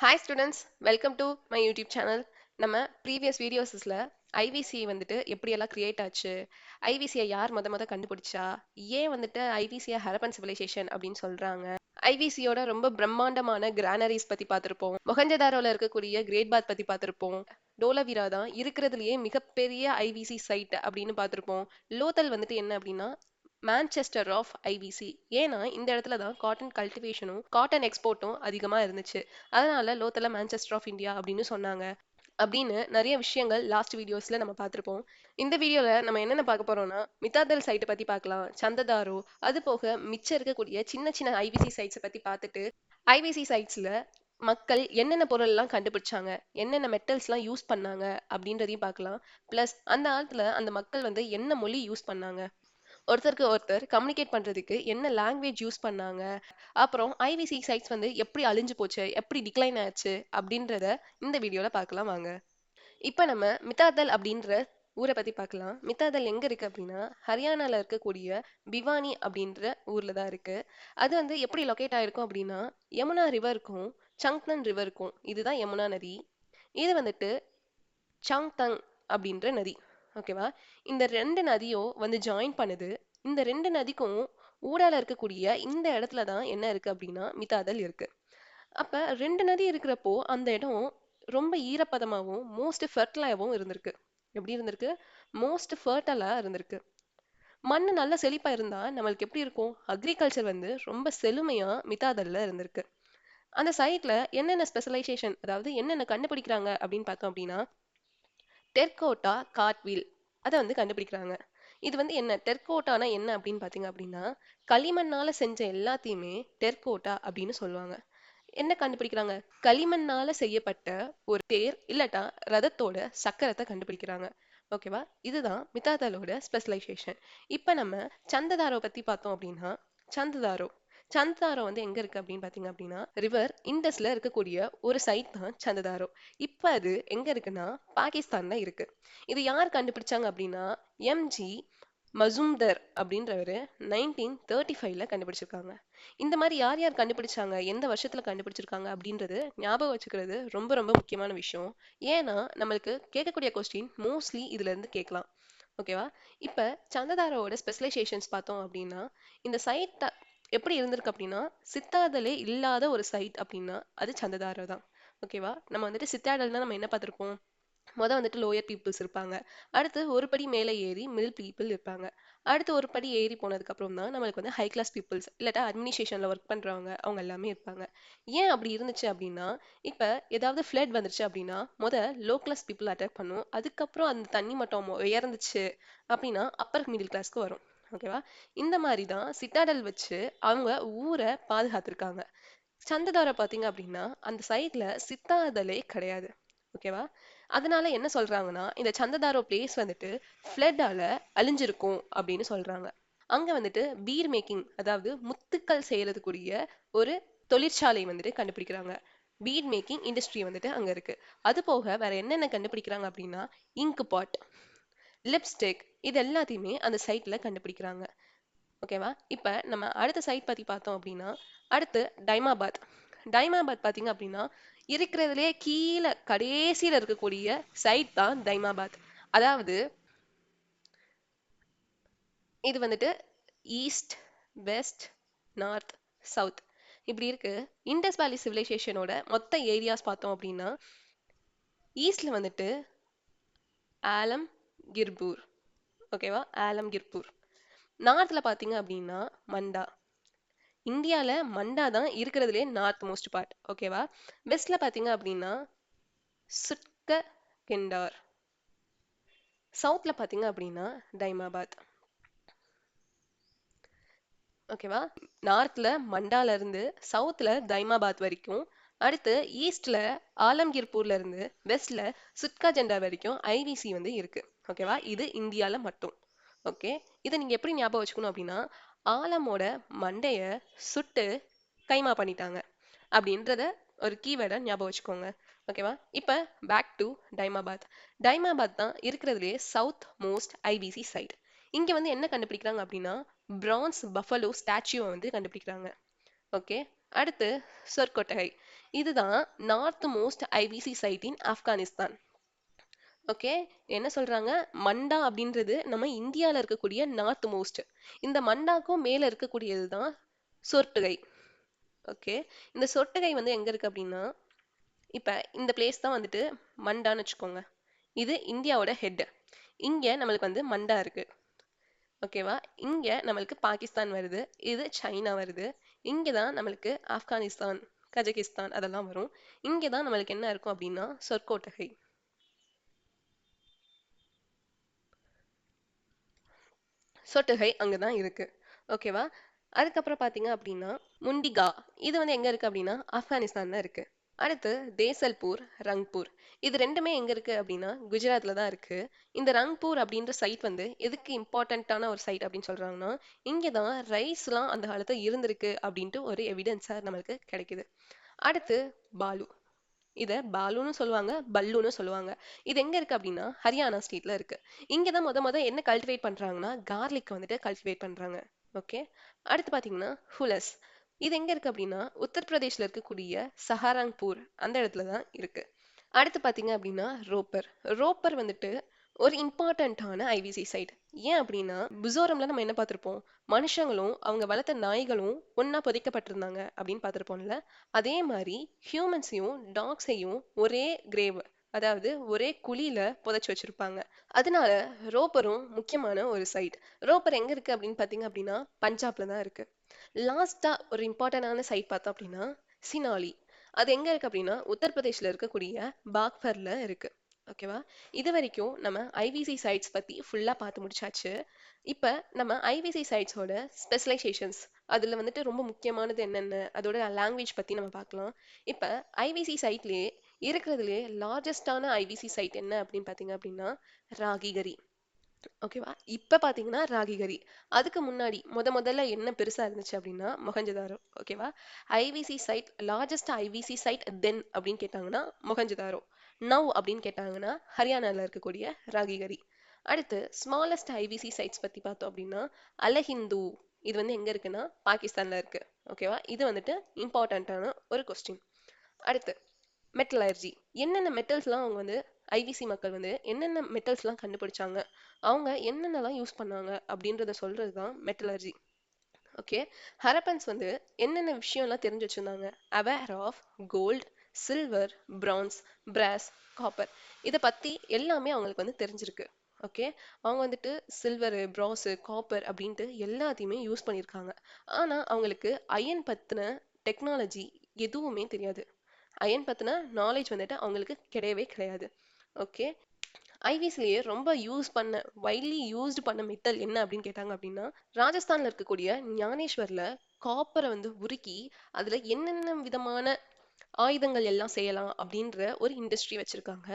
Hi students, welcome to my YouTube channel. நம்ம previous videosல IVC வந்துட்டு எப்படியெல்லாம் கிரியேட் ஆச்சு, ஐவிசியை யார் மொத கண்டுபிடிச்சா, ஏன் வந்துட்டு ஐவிசியை ஹரப்பன் சிவிலைசேஷன் அப்படின்னு சொல்றாங்க, ஐவிசியோட ரொம்ப பிரம்மாண்டமான கிரானரிஸ் பத்தி பார்த்திருப்போம், மொஹஞ்சதாரோல இருக்கக்கூடிய கிரேட் பாத் பத்தி பார்த்திருப்போம், டோலவிரா தான் இருக்கிறதுலயே மிகப்பெரிய ஐவிசி சைட் அப்படின்னு பார்த்திருப்போம். லோத்தல் வந்துட்டு என்ன அப்படின்னா மான்செஸ்டர் ஆஃப் ஐவிசி. ஏன்னா இந்த இடத்துல தான் காட்டன் கல்டிவேஷனும் காட்டன் எக்ஸ்போர்ட்டும் அதிகமா இருந்துச்சு. அதனால லோத்தல மான்செஸ்டர் ஆஃப் இந்தியா அப்படின்னு சொன்னாங்க. அப்படின்னு நிறைய விஷயங்கள் லாஸ்ட் வீடியோஸ்ல நம்ம பார்த்திருப்போம். இந்த வீடியோல நம்ம என்னென்ன பார்க்க போறோம்னா மித்தாதல் சைட்டை பத்தி பார்க்கலாம், சந்ததாரோ, அது போக மிச்சம் இருக்கக்கூடிய சின்ன சின்ன ஐவிசி சைட்ஸை பத்தி பார்த்துட்டு ஐவிசி சைட்ஸ்ல மக்கள் என்னென்ன பொருள் எல்லாம் கண்டுபிடிச்சாங்க, என்னென்ன மெட்டல்ஸ் எல்லாம் யூஸ் பண்ணாங்க அப்படின்றதையும் பார்க்கலாம். பிளஸ் அந்த காலத்துல அந்த மக்கள் வந்து என்ன மொழி யூஸ் பண்ணாங்க, ஒருத்தருக்கு ஒருத்தர் கம்யூனிகேட் பண்றதுக்கு என்ன லாங்குவேஜ் யூஸ் பண்ணாங்க, அப்புறம் ஐவிசி சைட்ஸ் வந்து எப்படி அழிஞ்சு போச்சு, எப்படி டிக்ளைன் ஆச்சு அப்படின்றத இந்த வீடியோல பார்க்கலாம் வாங்க. இப்போ நம்ம மித்தாதல் அப்படின்ற ஊரை பத்தி பார்க்கலாம். மித்தாதல் எங்க இருக்கு அப்படின்னா ஹரியானால இருக்கக்கூடிய பிவானி அப்படின்ற ஊர்ல தான் இருக்கு. அது வந்து எப்படி லொகேட் ஆயிருக்கும் அப்படின்னா யமுனா ரிவருக்கும் சங்தன் ரிவருக்கும், இதுதான் யமுனா நதி. இது வந்துட்டு சாங்தங் அப்படின்ற நதி. ஓகேவா? இந்த ரெண்டு நதியும் வந்து ஜாயின் பண்ணுது. இந்த ரெண்டு நதிக்கும் ஊடால இருக்கக்கூடிய இந்த இடத்துல தான் என்ன இருக்கு அப்படின்னா மித்தாதல் இருக்கு. அப்ப ரெண்டு நதி இருக்கிறப்போ அந்த இடம் ரொம்ப ஈரப்பதமாவும் மோஸ்ட் ஃபெர்டைலாவும் இருந்திருக்கு. எப்படி இருந்திருக்கு? மோஸ்ட் ஃபெர்டைலா இருந்திருக்கு. மண்ணு நல்லா செழிப்பா இருந்தா நம்மளுக்கு எப்படி இருக்கும்? அக்ரிகல்ச்சர் வந்து ரொம்ப செழுமையா மித்தாதல்ல இருந்திருக்கு. அந்த சைட்ல என்னென்ன ஸ்பெஷலைசேஷன், அதாவது என்னென்ன கண்டுபிடிக்கிறாங்க அப்படின்னு பார்த்தோம் அப்படின்னா டெர்கோட்டா கார்ட்வீல் அதை வந்து கண்டுபிடிக்கிறாங்க. இது வந்து என்ன டெர்கோட்டானா என்ன அப்படின்னு பார்த்தீங்க அப்படின்னா களிமண்ணால செஞ்ச எல்லாத்தையுமே டெர்கோட்டா அப்படின்னு சொல்லுவாங்க. என்ன கண்டுபிடிக்கிறாங்க? களிமண்ணால செய்யப்பட்ட ஒரு தேர் இல்லாட்டா ரதத்தோட சக்கரத்தை கண்டுபிடிக்கிறாங்க. ஓகேவா? இதுதான் மித்தாதலோட ஸ்பெஷலைசேஷன். இப்ப நம்ம சந்ததாரோ பத்தி பார்த்தோம் அப்படின்னா சந்ததாரோ சந்ததாரோ வந்து எங்க இருக்கு அப்படின்னு பாத்தீங்க அப்படின்னா ரிவர் இண்டஸ்ல இருக்கக்கூடிய ஒரு சைட் தான் சந்ததாரோ. இப்ப அது எங்க இருக்குன்னா பாகிஸ்தான்ல இருக்கு. இது யார் கண்டுபிடிச்சாங்க அப்படின்னா எம்ஜி மசூம்தர் அப்படின்றவரு 1935ல கண்டுபிடிச்சிருக்காங்க. இந்த மாதிரி யார் யார் கண்டுபிடிச்சாங்க, எந்த வருஷத்துல கண்டுபிடிச்சிருக்காங்க அப்படின்றது ஞாபகம் வச்சுக்கிறது ரொம்ப ரொம்ப முக்கியமான விஷயம். ஏன்னா நம்மளுக்கு கேட்கக்கூடிய கொஸ்டின் மோஸ்ட்லி இதுல இருந்து கேட்கலாம். ஓகேவா? இப்ப சந்ததாரோட ஸ்பெஷலைசேஷன்ஸ் பார்த்தோம் அப்படின்னா இந்த சைட் எப்படி இருந்திருக்கு அப்படின்னா சித்தாதலே இல்லாத ஒரு சைட் அப்படின்னா அது சந்ததாரோ தான். ஓகேவா? நம்ம வந்துட்டு சித்தாடல்னா நம்ம என்ன பார்த்திருப்போம்? வந்துட்டு லோயர் பீப்புள்ஸ் இருப்பாங்க. அடுத்து ஒரு படி மேலே ஏறி மிடில் பீப்புள் இருப்பாங்க. அடுத்து ஒரு படி ஏறி போனதுக்கு அப்புறம் தான் நம்மளுக்கு வந்து ஹை கிளாஸ் பீப்புள்ஸ் இல்லாட்டா அட்மினிஸ்ட்ரேஷன்ல ஒர்க் பண்றவங்க அவங்க எல்லாமே இருப்பாங்க. ஏன் அப்படி இருந்துச்சு அப்படின்னா இப்ப ஏதாவது ஃப்ளட் வந்துருச்சு அப்படின்னா லோ கிளாஸ் பீப்புள் அட்டாக் பண்ணும். அதுக்கப்புறம் அந்த தண்ணி மட்டம் உயர்ந்துச்சு அப்படின்னா அப்பர் மிடில் கிளாஸ்க்கு வரும். ஓகேவா? இந்த மாதிரி தான் சிட்டாடல் வச்சு அவங்க ஊரை பாதுகாத்திருக்காங்க. சந்ததாரை பாத்தீங்க அப்படின்னா அந்த சைட்ல சித்தாதலே கிடையாது. ஓகேவா? அதனால என்ன சொல்றாங்கன்னா இந்த சந்ததாரோ பிளேஸ் வந்துட்டு ஃப்ளட்டால அழிஞ்சிருக்கும் அப்படின்னு சொல்றாங்க. அங்க வந்துட்டு பீர் மேக்கிங், அதாவது முத்துக்கள் செய்யறதுக்குரிய ஒரு தொழிற்சாலை வந்துட்டு கண்டுபிடிக்கிறாங்க. பீட் மேக்கிங் இண்டஸ்ட்ரி வந்துட்டு அங்க இருக்கு. அது போக வேற என்னென்ன கண்டுபிடிக்கிறாங்க அப்படின்னா இங்க் பாட், லிப்ஸ்டிக், இது எல்லாத்தையுமே அந்த சைட்ல கண்டுபிடிக்கிறாங்க. ஓகேவா? இப்ப நம்ம அடுத்த சைட் பத்தி பார்த்தோம் அப்படின்னா அடுத்து டைமாபாத். டைமாபாத் பாத்தீங்க அப்படின்னா இருக்கிறதுலே கீழே கடைசியில இருக்கக்கூடிய சைட் தான் டைமாபாத். அதாவது இது வந்துட்டு ஈஸ்ட், வெஸ்ட், நார்த், சவுத் இப்படி இருக்கு. இண்டஸ் வேலி சிவிலைசேஷனோட மொத்த ஏரியாஸ் பார்த்தோம் அப்படின்னா ஈஸ்ட்ல வந்துட்டு ஆலம் கிர்பூர். ஓகேவா? ஆலம் கிர்பூர். நார்த்ல பாத்தீங்க அப்படின்னா மண்டா. இந்தியால மண்டா தான் இருக்கிறதுலே நார்த் மோஸ்ட் பார்ட். ஓகேவா? வெஸ்ட்ல பாத்தீங்க அப்படின்னா சுட்க கெண்டார். சவுத்ல பாத்தீங்க அப்படின்னா டைமாபாத். ஓகேவா? நார்த்ல மண்டால இருந்து சவுத்ல தைமாபாத் வரைக்கும், அடுத்து ஈஸ்ட்ல ஆலம்கீர்பூர்ல இருந்து வெஸ்ட்ல சுட்கா ஜெண்டா வரைக்கும் ஐவிசி வந்து இருக்கு. ஓகேவா? இது இந்தியால மட்டும். ஓகே, இதை நீங்க எப்படி ஞாபகம் வச்சுக்கணும் அப்படின்னா ஆலமோட மண்டைய சுட்டு கைமா பண்ணிட்டாங்க அப்படின்றத ஒரு கீவேர்டை ஞாபகம் வச்சுக்கோங்க. ஓகேவா? இப்ப பேக் டு டைமாபாத். டைமாபாத் தான் இருக்கிறதுலே சவுத் மோஸ்ட் ஐபிசி சைட். இங்க வந்து என்ன கண்டுபிடிக்கிறாங்க அப்படின்னா பிரான்ஸ் பஃபலோ ஸ்டாச்சுவை வந்து கண்டுபிடிக்கிறாங்க. ஓகே, அடுத்து சொற்கொட்டகை. இதுதான் நார்த் மோஸ்ட் ஐவிசி சைட் இன் ஆப்கானிஸ்தான். ஓகே, என்ன சொல்றாங்க? மண்டா அப்படின்றது நம்ம இந்தியால இருக்கக்கூடிய நார்த் மோஸ்ட். இந்த மண்டாக்கும் மேல இருக்கக்கூடியது தான் சொர்ட்டுகை. ஓகே, இந்த சொர்ட்டுகை வந்து எங்க இருக்கு அப்படின்னா, இப்ப இந்த பிளேஸ் தான் வந்துட்டு மண்டான்னு வச்சுக்கோங்க. இது இந்தியாவோட ஹெட். இங்க நம்மளுக்கு வந்து மண்டா இருக்கு. ஓகேவா? இங்க நம்மளுக்கு பாகிஸ்தான் வருது, இது சைனா வருது. இங்க தான் நம்மளுக்கு ஆப்கானிஸ்தான், கஜகிஸ்தான் அதெல்லாம் வரும். இங்க தான் நம்மளுக்கு என்ன இருக்கும் அப்படின்னா சொற்கோட்டகை. சொட்டுகை அங்கதான் இருக்கு. ஓகேவா? அதுக்கப்புறம் பாத்தீங்க அப்படின்னா முண்டிகா, இது வந்து எங்க இருக்கு அப்படின்னா ஆப்கானிஸ்தான்ல இருக்கு. அடுத்து தேசல்பூர், ரங்பூர், இது ரெண்டுமே எங்க இருக்கு அப்படின்னா குஜராத்ல தான் இருக்கு. இந்த ரங்பூர் அப்படின்ற சைட் வந்து எதுக்கு இம்பார்ட்டன்டான ஒரு சைட் அப்படின்னு சொல்றாங்கன்னா, இங்கதான் ரைஸ்லாம் அந்த காலத்துல இருந்திருக்கு அப்படின்ட்டு ஒரு எவிடன்ஸா நம்மளுக்கு கிடைக்குது. அடுத்து பாலு, இத பாலுன்னு சொல்லுவாங்க, பல்லுன்னு சொல்லுவாங்க. இது எங்க இருக்கு அப்படின்னா ஹரியானா ஸ்டேட்ல இருக்கு. இங்க தான் முத என்ன கல்டிவேட் பண்றாங்கன்னா கார்லிக் வந்துட்டு கல்டிவேட் பண்றாங்க. ஓகே, அடுத்து பாத்தீங்கன்னா ஹுலஸ், இது எங்க இருக்கு அப்படின்னா உத்தரப்பிரதேஷ்ல இருக்கக்கூடிய சஹாரன்பூர் அந்த இடத்துல தான் இருக்கு. அடுத்து பாத்தீங்க அப்படின்னா ரோப்பர். ரோப்பர் வந்துட்டு ஒரு இம்பார்ட்டன்டான ஐவிசி சைட். ஏன் அப்படின்னா மிசோரம்ல நம்ம என்ன பார்த்திருப்போம்? மனுஷங்களும் அவங்க வளர்த்த நாய்களும் ஒண்ணா புதைக்கப்பட்டிருந்தாங்க அப்படின்னு பார்த்திருப்போம்ல. அதே மாதிரி ஹியூமன்ஸையும் டாக்ஸையும் ஒரே கிரேவ், அதாவது ஒரே குழியில புதைச்சு வச்சிருப்பாங்க. அதனால ரோப்பரும் முக்கியமான ஒரு சைட். ரோப்பர் எங்க இருக்கு அப்படின்னு பாத்தீங்க அப்படின்னா பஞ்சாப்ல தான் இருக்கு. லாஸ்டா ஒரு இம்பார்ட்டன்டான சைட் பார்த்தோம் அப்படின்னா சினாலி. அது எங்க இருக்கு அப்படின்னா உத்தரப்பிரதேஷ்ல இருக்கக்கூடிய பாக்பர்ல இருக்கு. ஓகேவா? இது வரைக்கும் நம்ம ஐவிசி சைட்ஸ் பத்தி ஃபுல்லா பார்த்து முடிச்சாச்சு. இப்ப நம்ம ஐவிசி சைட்ஸோட ஸ்பெஷலைசேஷன்ஸ், அதுல வந்துட்டு ரொம்ப முக்கியமானது என்னென்ன, அதோட லாங்குவேஜ் பத்தி நம்ம பார்க்கலாம். இப்ப ஐவிசி சைட்லயே இருக்கிறதுலே லார்ஜஸ்டான ஐவிசி சைட் என்ன அப்படின்னு பாத்தீங்க அப்படின்னா ராகிகரி. ஓகேவா? இப்ப பாத்தீங்கன்னா ராகிகரி. அதுக்கு முன்னாடி முதல்ல என்ன பெருசா இருந்துச்சு அப்படின்னா மொஹஞ்சதாரோ. ஓகேவா? IVC site, largest IVC site then அப்படின்னு கேட்டாங்கன்னா மொஹஞ்சதாரோ. நவ் அப்படின்னு கேட்டாங்கன்னா ஹரியானால இருக்கக்கூடிய ராகிகரி. அடுத்து ஸ்மாலஸ்ட் ஐவிசி சைட்ஸ் பத்தி பார்த்தோம் அப்படின்னா அலஹிந்து. இது வந்து எங்க இருக்குன்னா பாகிஸ்தான்ல இருக்கு. ஓகேவா? இது வந்துட்டு இம்பார்ட்டன்டான ஒரு கொஸ்டின். அடுத்து மெட்டலர்ஜி. என்னென்ன மெட்டல்ஸ்லாம் அவங்க வந்து ஐவிசி மக்கள் வந்து என்னென்ன மெட்டல்ஸ்லாம் கண்டுபிடிச்சாங்க, அவங்க என்னென்னலாம் யூஸ் பண்ணாங்க அப்படின்றத சொல்றது தான் மெட்டலர்ஜி. ஓகே, ஹரப்பன்ஸ் வந்து என்னென்ன விஷயம்லாம் தெரிஞ்சு வச்சிருந்தாங்க? Aware of gold, silver, bronze, brass, copper, இதை பத்தி எல்லாமே அவங்களுக்கு வந்து தெரிஞ்சிருக்கு. ஓகே, அவங்க வந்துட்டு சில்வரு, பிராஸு, காப்பர் அப்படின்ட்டு எல்லாத்தையுமே யூஸ் பண்ணியிருக்காங்க. ஆனா அவங்களுக்கு அயன் பத்தின டெக்னாலஜி எதுவுமே தெரியாது. அயன் பத்தின நாலேஜ் வந்துட்டு அவங்களுக்கு கிடையவே கிடையாது. ஓகே, ஐவிஸ்லயே ரொம்ப யூஸ் பண்ண, வைட்லி யூஸ்டு பண்ண மெட்டல் என்ன அப்படின்னு கேட்டாங்க அப்படின்னா ராஜஸ்தான்ல இருக்கக்கூடிய ஞானேஸ்வர்ல காப்பரை வந்து உருக்கி அதுல என்னென்ன விதமான ஆயுதங்கள் எல்லாம் செய்யலாம் அப்படின்ற ஒரு இண்டஸ்ட்ரி வச்சிருக்காங்க.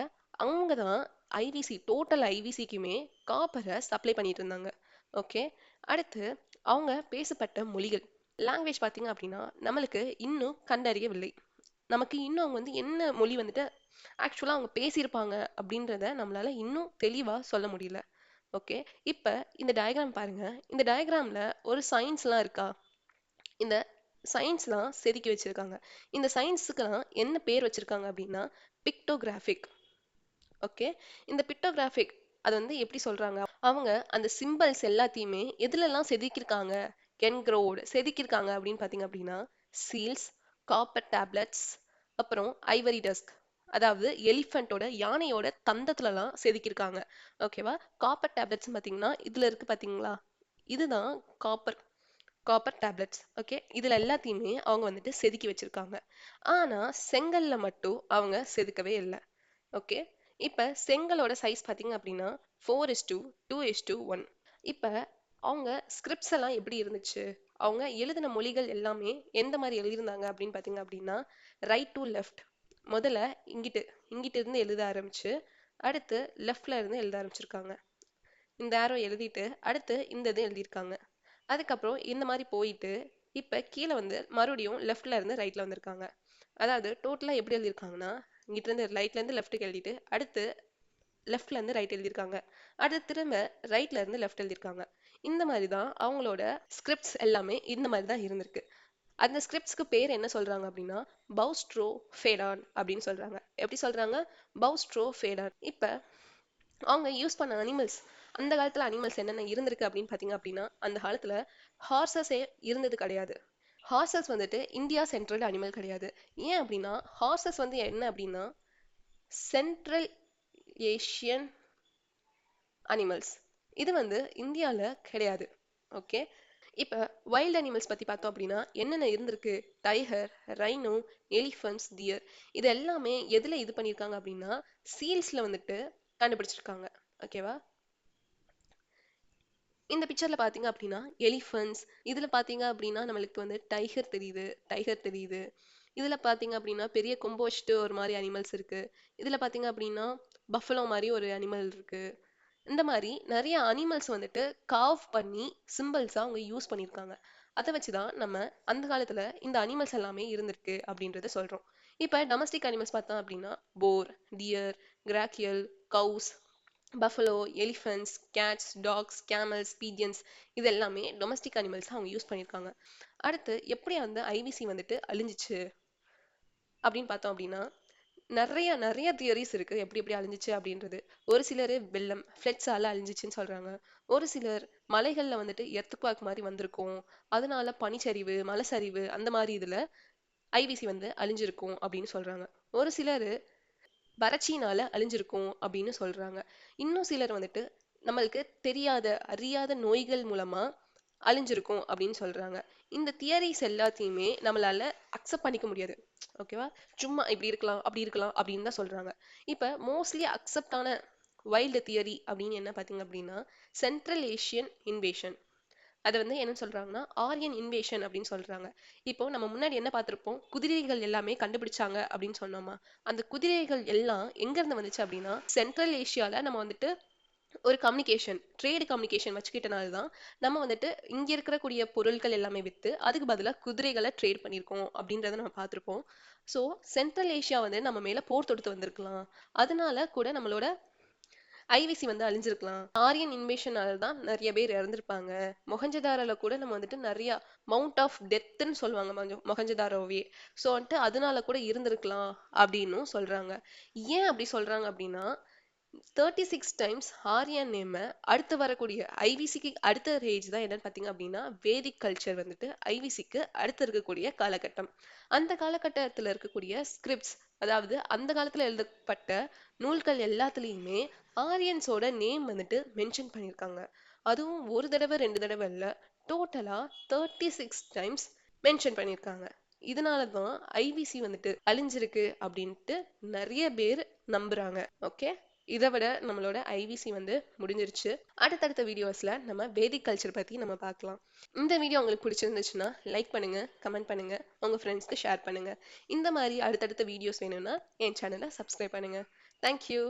அவங்கதான் ஐவிசி, டோட்டல் ஐவிசிக்குமே காப்பரை சப்ளை பண்ணிட்டு இருந்தாங்க. ஓகே, அடுத்து அவங்க பேசப்பட்ட மொழிகள், லாங்குவேஜ் பாத்தீங்க அப்படின்னா நம்மளுக்கு இன்னும் கண்டறியவில்லை. நமக்கு இன்னும் அவங்க வந்து என்ன மொழி வந்துட்டு ஆக்சுவலா அவங்க பேசியிருப்பாங்க அப்படின்றத நம்மளால இன்னும் தெளிவா சொல்ல முடியல. ஓகே, இப்ப இந்த டயக்ராம் பாருங்க. இந்த டயக்ராம்ல ஒரு சயின்ஸ்லாம் இருக்கா? இந்த சயின்ஸ்லாம் செதுக்கி வச்சிருக்காங்க. இந்த சயின்ஸுக்கெல்லாம் என்ன பேர் வச்சிருக்காங்க அப்படின்னா பிக்டோகிராஃபிக். ஓகே, இந்த பிக்டோகிராஃபிக் அது வந்து எப்படி சொல்றாங்க? அவங்க அந்த சிம்பல்ஸ் எல்லாத்தையுமே எதுலெல்லாம் செதுக்கியிருக்காங்க, என்க்ரோவ்டு செதுக்கியிருக்காங்க அப்படின்னு பாத்தீங்க அப்படின்னா சீல்ஸ், காப்பர் டேப்லெட்ஸ், அப்புறம் ஐவரி டஸ்க், அதாவது எலிஃபண்டோட, யானையோட தந்தத்துலலாம் செதுக்கியிருக்காங்க. ஓகேவா? காப்பர் டேப்லெட்ஸ் பாத்தீங்கன்னா இதுல இருக்கு பாத்தீங்களா? இதுதான் காப்பர், காப்பர் டேப்லெட்ஸ். ஓகே, இதுல எல்லாத்தையுமே அவங்க வந்துட்டு செதுக்கி வச்சிருக்காங்க. ஆனா செங்கல்ல மட்டும் அவங்க செதுக்கவே இல்லை. ஓகே, இப்ப செங்கலோட சைஸ் பாத்தீங்க அப்படின்னா 4:2:1. இப்ப அவங்க ஸ்கிரிப்ட்ஸ் எல்லாம் எப்படி இருந்துச்சு, அவங்க எழுதின மொழிகள் எல்லாமே எந்த மாதிரி எழுதியிருந்தாங்க அப்படின்னு பாத்தீங்க அப்படின்னா ரைட் டு லெஃப்ட். முதல்ல இங்கிட்டு இங்கிட்டு இருந்து எழுத ஆரம்பிச்சு அடுத்து லெஃப்ட்ல இருந்து எழுத ஆரம்பிச்சிருக்காங்க. இந்த ஆரோ எழுதிட்டு அடுத்து இந்த இது எழுதியிருக்காங்க. அதுக்கப்புறம் இந்த மாதிரி போயிட்டு இப்ப கீழே வந்து மறுபடியும் லெஃப்ட்ல இருந்து ரைட்ல வந்திருக்காங்க. அதாவது டோட்டலா எப்படி எழுதியிருக்காங்கன்னா இங்கிட்ட இருந்து ரைட்ல இருந்து லெஃப்ட்டுக்கு எழுதிட்டு அடுத்து லெஃப்ட்ல இருந்து ரைட் எழுதியிருக்காங்க. அடுத்து திரும்ப ரைட்ல இருந்து லெஃப்ட் எழுதியிருக்காங்க. இந்த மாதிரி தான் அவங்களோட ஸ்கிரிப்ட்ஸ் எல்லாமே இந்த மாதிரி தான் இருந்திருக்கு. அந்த ஸ்கிரிப்ட்ஸ்க்கு பேர் என்ன சொல்றாங்க அப்படின்னா பௌஸ்ட்ரோ ஃபேடான் அப்படின்னு சொல்றாங்க. எப்படி சொல்றாங்க? பௌஸ்ட்ரோ ஃபேடான். இப்ப அவங்க யூஸ் பண்ண அனிமல்ஸ், அந்த காலத்துல அனிமல்ஸ் என்னென்ன இருந்திருக்கு அப்படின்னு பாத்தீங்க அப்படின்னா, அந்த காலத்துல ஹார்சஸே இருந்தது கிடையாது. ஹார்சஸ் வந்துட்டு இந்தியா சென்ட்ரல் அனிமல் கிடையாது. ஏன் அப்படின்னா ஹார்சஸ் வந்து என்ன அப்படின்னா சென்ட்ரல் ஏஷியன் அனிமல்ஸ். இது வந்து இந்தியால கிடையாது. ஓகே. இப்ப வைல்ட் அனிமல்ஸ் பத்தி பார்த்தோம் அப்படின்னா என்னென்ன இருந்திருக்கு? Tiger, rhino, elephants, dear. இது எல்லாமே எதுல இது பண்ணியிருக்காங்க அப்படின்னா சீல்ஸ்ல வந்துட்டு கண்டுபிடிச்சிருக்காங்க. ஓகேவா? இந்த பிக்சர்ல பாத்தீங்க அப்படின்னா எலிஃபன்ட்ஸ், இதுல பாத்தீங்க அப்படின்னா நம்மளுக்கு வந்து டைகர் தெரியுது. இதுல பாத்தீங்க அப்படின்னா பெரிய கொம்பு வச்சுட்டு ஒரு மாதிரி அனிமல்ஸ் இருக்கு. இதுல பாத்தீங்க அப்படின்னா பஃபலோ மாதிரி ஒரு அனிமல் இருக்கு. இந்த மாதிரி நிறைய அனிமல்ஸ் வந்துட்டு காவ் பண்ணி சிம்பிள்ஸா அவங்க யூஸ் பண்ணியிருக்காங்க. அதை வச்சுதான் நம்ம அந்த காலத்துல இந்த அனிமல்ஸ் எல்லாமே இருந்திருக்கு அப்படின்றத சொல்றோம். இப்ப டொமஸ்டிக் அனிமல்ஸ் பார்த்தோம் அப்படின்னா boar, deer, crocodile, cows, buffalo, elephants, cats, dogs, camels, pigeons, இது எல்லாமே டொமஸ்டிக் அனிமல்ஸ் அவங்க யூஸ் பண்ணியிருக்காங்க. அடுத்து எப்படி அந்த ஐவிசி வந்துட்டு அழிஞ்சிச்சு அப்படின்னு பார்த்தோம் அப்படின்னா நிறைய நிறைய தியரிஸ் இருக்கு எப்படி எப்படி அழிஞ்சிச்சு அப்படின்றது. ஒரு சிலர் வெள்ளம் ஃப்ளட்ஸால அழிஞ்சிச்சுன்னு சொல்றாங்க. ஒரு சிலர் மலைகள்ல வந்துட்டு எர்த்குவாக் மாதிரி வந்திருக்கும், அதனால பனிச்சரிவு, மலைச்சரிவு அந்த மாதிரி இதுல ஐவிசி வந்து அழிஞ்சிருக்கும் அப்படின்னு சொல்றாங்க. ஒரு சிலர் வறட்சினால அழிஞ்சிருக்கும் அப்படின்னு சொல்றாங்க. இன்னும் சிலர் வந்துட்டு நம்மளுக்கு தெரியாத அறியாத நோய்கள் மூலமா அழிஞ்சிருக்கும் அப்படின்னு சொல்றாங்க. இந்த தியரிஸ் எல்லாத்தையுமே நம்மளால அக்செப்ட் பண்ணிக்க முடியாது. ஓகேவா? சும்மா இப்படி இருக்கலாம் அப்படி இருக்கலாம் அப்படின்னு தான் சொல்றாங்க. இப்ப மோஸ்ட்லி அக்செப்டான வைல்டு தியரி அப்படின்னு என்ன பாத்தீங்க அப்படின்னா சென்ட்ரல் ஏஷியன் இன்வேஷன். அதை வந்து என்ன சொல்றாங்கன்னா ஆரியன் இன்வேஷன் அப்படின்னு சொல்றாங்க. இப்போ நம்ம முன்னாடி என்ன பார்த்திருப்போம்? குதிரைகள் எல்லாமே கண்டுபிடிச்சாங்க அப்படின்னு சொன்னோமா? அந்த குதிரைகள் எல்லாம் எங்க இருந்து வந்துச்சு அப்படின்னா சென்ட்ரல் ஏஷியால நம்ம வந்துட்டு ஒரு கம்யூனிகேஷன், ட்ரேடு கம்யூனிகேஷன் வச்சுக்கிட்டனால தான் நம்ம வந்துட்டு இங்க இருக்கக்கூடிய பொருட்கள் எல்லாமே வித்து அதுக்கு பதிலா குதிரைகளை ட்ரேட் பண்ணியிருக்கோம் அப்படின்றத நம்ம பார்த்திருப்போம். ஸோ சென்ட்ரல் ஏஷியா வந்து நம்ம மேல போர் தொடுத்து வந்திருக்கலாம். அதனால கூட நம்மளோட ஐவிசி வந்து அழிஞ்சிருக்கலாம். ஆரியன் இன்வேஷனால தான் நிறைய பேர் இறந்திருப்பாங்க. மொஹஞ்சதாரோல கூட நம்ம வந்துட்டு நிறைய மவுண்ட் ஆஃப் டெத்துன்னு சொல்லுவாங்க மொஹஞ்சதாரோவே. ஸோ வந்துட்டு அதனால கூட இருந்திருக்கலாம் அப்படின்னும் சொல்றாங்க. ஏன் அப்படி சொல்றாங்க அப்படின்னா 36 டைம்ஸ் ஆரியன் நேம அடுத்து வரக்கூடிய ஐவிசிக்கு அடுத்த ரேஜ் தான் என்னன்னு பார்த்தீங்க அப்படின்னா வேதிக் கல்ச்சர் வந்துட்டு ஐவிசிக்கு அடுத்து இருக்கக்கூடிய காலகட்டம். அந்த காலகட்டத்தில் இருக்கக்கூடிய ஸ்கிரிப்ட்ஸ், அதாவது அந்த காலத்துல எழுதப்பட்ட நூல்கள் எல்லாத்துலேயுமே ஆரியன்ஸோட நேம் வந்துட்டு மென்ஷன் பண்ணியிருக்காங்க. அதுவும் ஒரு தடவை ரெண்டு தடவை இல்ல, டோட்டலா 36 டைம்ஸ் மென்ஷன் பண்ணியிருக்காங்க. இதனால தான் ஐவிசி வந்துட்டு அழிஞ்சிருக்கு அப்படின்ட்டு நிறைய பேர் நம்புறாங்க. ஓகே. இதை விட நம்மளோட ஐவிசி வந்து முடிஞ்சிருச்சு. அடுத்தடுத்த வீடியோஸ்ல நம்ம வேதிக் கல்ச்சர் பத்தி நம்ம பார்க்கலாம். இந்த வீடியோ உங்களுக்கு பிடிச்சிருந்துச்சுன்னா லைக் பண்ணுங்க, கமெண்ட் பண்ணுங்க, உங்க ஃப்ரெண்ட்ஸ்க்கு ஷேர் பண்ணுங்க. இந்த மாதிரி அடுத்தடுத்த வீடியோஸ் வேணும்னா என் சேனலை சப்ஸ்கிரைப் பண்ணுங்க. தேங்க்யூ.